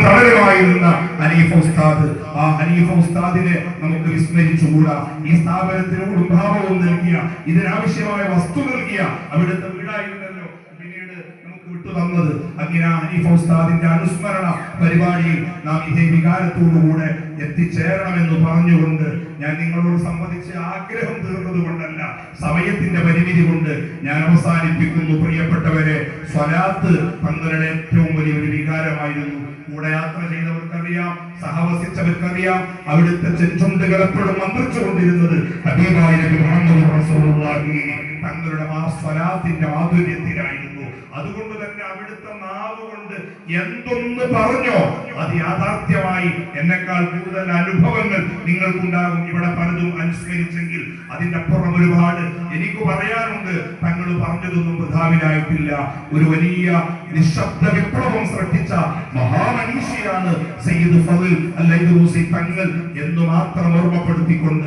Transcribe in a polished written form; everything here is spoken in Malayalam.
തണലുമായി നിന്ന ഹനീഫ ഉസ്താദ്, ആ ഹനീഫ ഉസ്താദിനെ നമുക്ക് വിസ്മരിച്ചുകൂടാ. ഈ സ്ഥാപനത്തിന് കുടുംബാവവും നൽകിയ, ഇതിനാവശ്യമായ വസ്തു നൽകിയ അവിടുത്തെ വീടായിരുന്നല്ലോ പിന്നീട് നമുക്ക് വിട്ടു തന്നത്. അങ്ങനെ ഹനീഫ ഉസ്താദിന്റെ അനുസ്മരണ പരിപാടിയിൽ നാം ഇതേ വികാരത്തോടുകൂടെ എത്തിച്ചേരണമെന്ന് പറഞ്ഞുകൊണ്ട് ഞാൻ നിങ്ങളോട് സംബന്ധിച്ച് ആഗ്രഹം തീർന്നത് കൊണ്ടല്ല, സമയത്തിന്റെ പരിമിതി കൊണ്ട് ഞാൻ അവസാനിപ്പിക്കുന്നു. പ്രിയപ്പെട്ടവരെ, സ്വലാത്ത് തങ്ങളുടെ ഏറ്റവും വലിയൊരു വികാരമായിരുന്നു. കൂടെ യാത്ര ചെയ്തവർക്കറിയാം, സഹവസിച്ചവർക്കറിയാം, അവിടുത്തെ ചെഞ്ചുണ്ടുകൾ എപ്പോഴും മന്ത്രിച്ചുകൊണ്ടിരുന്നത് ഹബീബായ നബി മുഹമ്മദ് റസൂലുള്ളാഹി തങ്ങളുടെ ആ സ്വലാത്തിന്റെ മാധുര്യത്തിലായിരുന്നു. അതുകൊണ്ട് തന്നെ അവിടുത്തെ നാവ് കൊണ്ട് എന്തൊന്ന് പറഞ്ഞോ അത് യാഥാർത്ഥ്യമായി. എന്നെക്കാൾ കൂടുതൽ അനുഭവങ്ങൾ നിങ്ങൾക്കുണ്ടാകും. ഇവിടെ പലതും അനുസ്മരിച്ചെങ്കിൽ അതിന്റെ അപ്പുറം ഒരുപാട് എനിക്ക് പറയാനുണ്ട്. തങ്ങൾ പറഞ്ഞതൊന്നും വൃഥാവിലായിട്ടില്ല. ഒരു വലിയ നിശബ്ദ വിപ്ലവം സൃഷ്ടിച്ച മഹാമനീഷിയാണ് സയ്യിദ് ഫളിൽ അൽ-ഐദറൂസി തങ്ങൾ എന്ന് മാത്രം ഓർമ്മപ്പെടുത്തിക്കൊണ്ട്